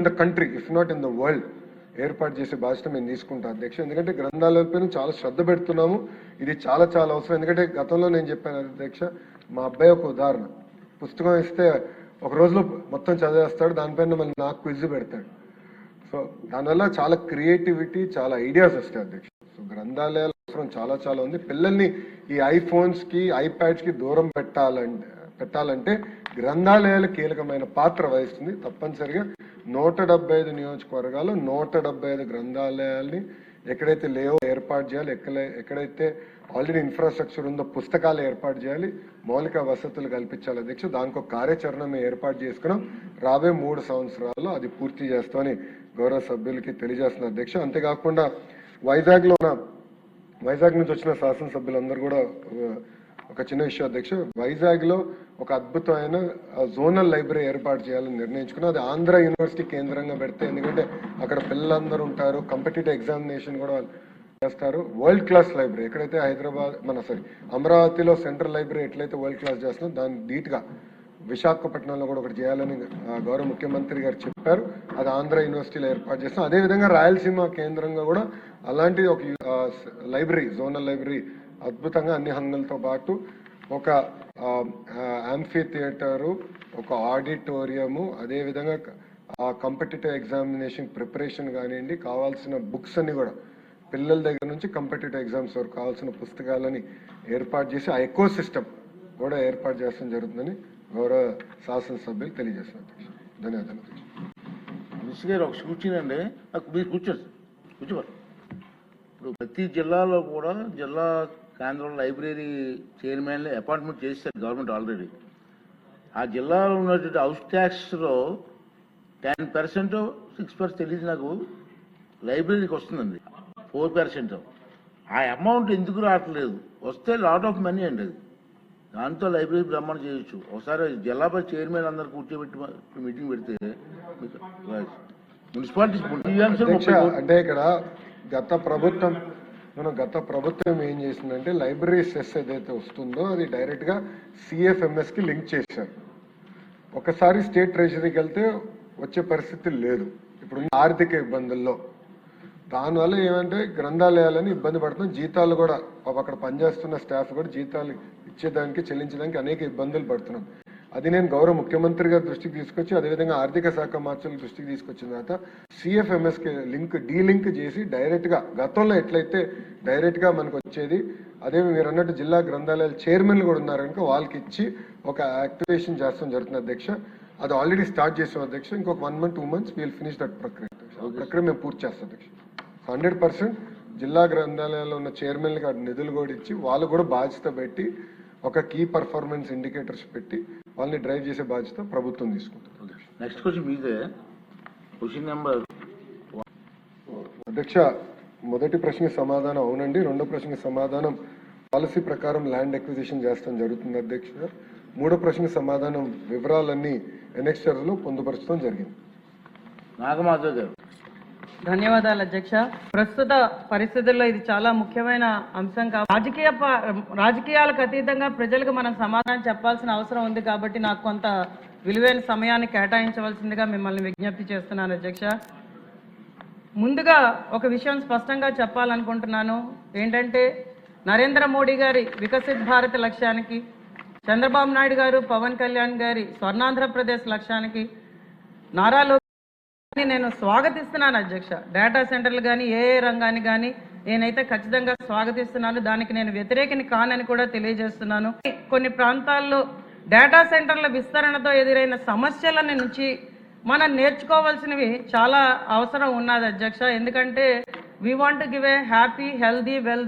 In the country if not in the world ఏర్పాటు చేసే బాధ్యత మేము తీసుకుంటాం అధ్యక్ష. ఎందుకంటే గ్రంథాలయాలపైన చాలా శ్రద్ధ పెడుతున్నాము. ఇది చాలా చాలా అవసరం. ఎందుకంటే గతంలో నేను చెప్పాను అధ్యక్ష, మా అబ్బాయి ఒక ఉదాహరణ, పుస్తకం ఇస్తే ఒక రోజులో మొత్తం చదివేస్తాడు, దానిపైన మళ్ళీ నాకు క్విజ్ పెడతాడు. సో దానివల్ల చాలా క్రియేటివిటీ, చాలా ఐడియాస్ వస్తాయి అధ్యక్ష. సో గ్రంథాలయాల అవసరం చాలా చాలా ఉంది. పిల్లల్ని ఈ ఐఫోన్స్ కి ఐప్యాడ్స్ కి దూరం పెట్టాలంటే గ్రంథాలయాలు కీలకమైన పాత్ర వహిస్తుంది. తప్పనిసరిగా 175 నియోజకవర్గాలు 175 గ్రంథాలయాల్ని ఎక్కడైతే లేవో ఏర్పాటు చేయాలి, ఎక్కడైతే ఆల్రెడీ ఇన్ఫ్రాస్ట్రక్చర్ ఉందో పుస్తకాలు ఏర్పాటు చేయాలి, మౌలిక వసతులు కల్పించాలి అధ్యక్ష. దానికి ఒక కార్యాచరణ మేము ఏర్పాటు చేసుకున్నాం. రాబోయే 3 సంవత్సరాల్లో అది పూర్తి చేస్తామని గౌరవ సభ్యులకి తెలియజేస్తున్న అధ్యక్ష. అంతేకాకుండా వైజాగ్ నుంచి వచ్చిన శాసనసభ్యులందరూ కూడా ఒక చిన్న విషయం అధ్యక్ష, వైజాగ్ లో ఒక అద్భుతమైన జోనల్ లైబ్రరీ ఏర్పాటు చేయాలని నిర్ణయించుకున్నాం. అది ఆంధ్ర యూనివర్సిటీ కేంద్రంగా పెడితే, ఎందుకంటే అక్కడ పిల్లలందరూ ఉంటారు, కాంపిటేటివ్ ఎగ్జామినేషన్ కూడా చేస్తారు. వరల్డ్ క్లాస్ లైబ్రరీ ఎక్కడైతే అమరావతిలో సెంట్రల్ లైబ్రరీ ఎట్లయితే వరల్డ్ క్లాస్ చేస్తున్నాం, దాన్ని ధీటుగా విశాఖపట్నంలో కూడా ఒకటి చేయాలని గౌరవ ముఖ్యమంత్రి గారు చెప్పారు. అది ఆంధ్ర యూనివర్సిటీలో ఏర్పాటు చేస్తాం. అదేవిధంగా రాయలసీమ కేంద్రంగా కూడా అలాంటి ఒక లైబ్రరీ, జోనల్ లైబ్రరీ అద్భుతంగా అన్ని హంగులతో పాటు ఒక యాంఫీ థియేటరు, ఒక ఆడిటోరియము, అదేవిధంగా కాంపిటేటివ్ ఎగ్జామినేషన్ ప్రిపరేషన్ కానివ్వండి, కావాల్సిన బుక్స్ అన్ని కూడా పిల్లల దగ్గర నుంచి కాంపిటేటివ్ ఎగ్జామ్స్ వరకు కావాల్సిన పుస్తకాలని ఏర్పాటు చేసి ఆ ఎకో సిస్టమ్ కూడా ఏర్పాటు చేస్తాం జరుగుతుందని గౌరవ శాసనసభ్యులు తెలియజేస్తున్నారు. ధన్యవాదాలు. మినిస్టర్ గారు ఒక కూర్చునండి, మీరు కూర్చోండి. ఇప్పుడు ప్రతి జిల్లాలో కూడా జిల్లా కేంద్రంలో లైబ్రరీ చైర్మన్ అపాయింట్మెంట్ చేశారు గవర్నమెంట్ ఆల్రెడీ. ఆ జిల్లాలో ఉన్నటువంటి హౌస్ ట్యాక్స్లో 10% 6% తెలియదు నాకు, లైబ్రరీకి వస్తుందండి 4%. ఆ అమౌంట్ ఎందుకు రావట్లేదు? వస్తే లాట్ ఆఫ్ మనీ అండి. అది దాంతో లైబ్రరీ బ్రహ్మాండం చేయొచ్చు. ఒకసారి జిల్లాపై చైర్మన్ అందరు కూర్చోబెట్టి మీటింగ్ పెడితే మున్సిపాలిటీ అంటే ఇక్కడ గత ప్రభుత్వం ఏం చేసిందంటే లైబ్రరీ సెస్ ఏదైతే వస్తుందో అది డైరెక్ట్ గా సిఎఫ్ఎంఎస్ కి లింక్ చేశారు. ఒకసారి స్టేట్ ట్రెజరీకి వెళ్తే వచ్చే పరిస్థితి లేదు ఇప్పుడు ఆర్థిక ఇబ్బందుల్లో. దానివల్ల ఏమంటే గ్రంథాలయాలని ఇబ్బంది పడుతున్నాం. జీతాలు కూడా అక్కడ పనిచేస్తున్న స్టాఫ్ కూడా జీతాలు ఇచ్చేదానికి చెల్లించడానికి అనేక ఇబ్బందులు పడుతున్నాం. అది నేను గౌరవ ముఖ్యమంత్రి గారి దృష్టికి తీసుకొచ్చి, అదేవిధంగా ఆర్థిక శాఖ మార్చుల దృష్టికి తీసుకొచ్చిన తర్వాత సిఎఫ్ఎంఎస్ కి డీలింక్ చేసి డైరెక్ట్ గా గతంలో ఎట్లయితే డైరెక్ట్ గా మనకు వచ్చేది, అదే మీరు అన్నట్టు జిల్లా గ్రంథాలయాల చైర్మన్లు కూడా ఉన్నారు కనుక వాళ్ళకి ఇచ్చి ఒక యాక్టివేషన్ చేస్తాం జరుగుతుంది అధ్యక్ష. అది ఆల్రెడీ స్టార్ట్ చేసాం అధ్యక్ష. ఇంకొక 1 month 2 months we'll finish that ప్రక్రియ. ప్రక్రియ మేము పూర్తి చేస్తాం అధ్యక్ష. 100% జిల్లా గ్రంథాలయాల్లో ఉన్న చైర్మన్లకి నిధులు కూడా ఇచ్చి వాళ్ళు కూడా బాధ్యత పెట్టి ఒక కీ పర్ఫార్మెన్స్ ఇండికేటర్స్ పెట్టి వాళ్ళని డ్రైవ్ చేసే బాధ్యత ప్రభుత్వం తీసుకుంటుంది. నెక్స్ట్ క్వశ్చన్ మీదే. క్వశ్చన్ నెంబర్ అధ్యక్ష, మొదటి ప్రశ్నకి సమాధానం అవునండి. రెండో ప్రశ్నకి సమాధానం పాలసీ ప్రకారం ల్యాండ్ ఎక్విజిషన్ చేస్తాం జరుగుతుంది అధ్యక్ష. మూడో ప్రశ్నకి సమాధానం వివరాలన్నీ ఎనెక్స్చర్ లో పొందుపరచడం జరిగింది. నాగమాధవ్ గారు. ధన్యవాదాలు అధ్యక్ష. ప్రస్తుత పరిస్థితుల్లో ఇది చాలా ముఖ్యమైన అంశం. రాజకీయాలకు అతీతంగా ప్రజలకు మనం సమాధానం చెప్పాల్సిన అవసరం ఉంది కాబట్టి నాకు కొంత విలువైన సమయాన్ని కేటాయించవలసిందిగా మిమ్మల్ని విజ్ఞప్తి చేస్తున్నాను అధ్యక్ష. ముందుగా ఒక విషయం స్పష్టంగా చెప్పాలనుకుంటున్నాను. ఏంటంటే నరేంద్ర మోడీ గారి వికసిత్ భారత్ లక్ష్యానికి, చంద్రబాబు నాయుడు గారు పవన్ కళ్యాణ్ గారి స్వర్ణాంధ్రప్రదేశ్ లక్ష్యానికి నారా నేను స్వాగతిస్తున్నాను అధ్యక్ష. డేటా సెంటర్లు కానీ ఏ రంగాన్ని కానీ నేనైతే ఖచ్చితంగా స్వాగతిస్తున్నాను. దానికి నేను వ్యతిరేకిని కానని కూడా తెలియజేస్తున్నాను. కొన్ని ప్రాంతాల్లో డేటా సెంటర్ల విస్తరణతో ఎదురైన సమస్యల నుంచి మనం నేర్చుకోవాల్సినవి చాలా అవసరం ఉన్నది అధ్యక్ష. ఎందుకంటే we want to give a happy healthy wealth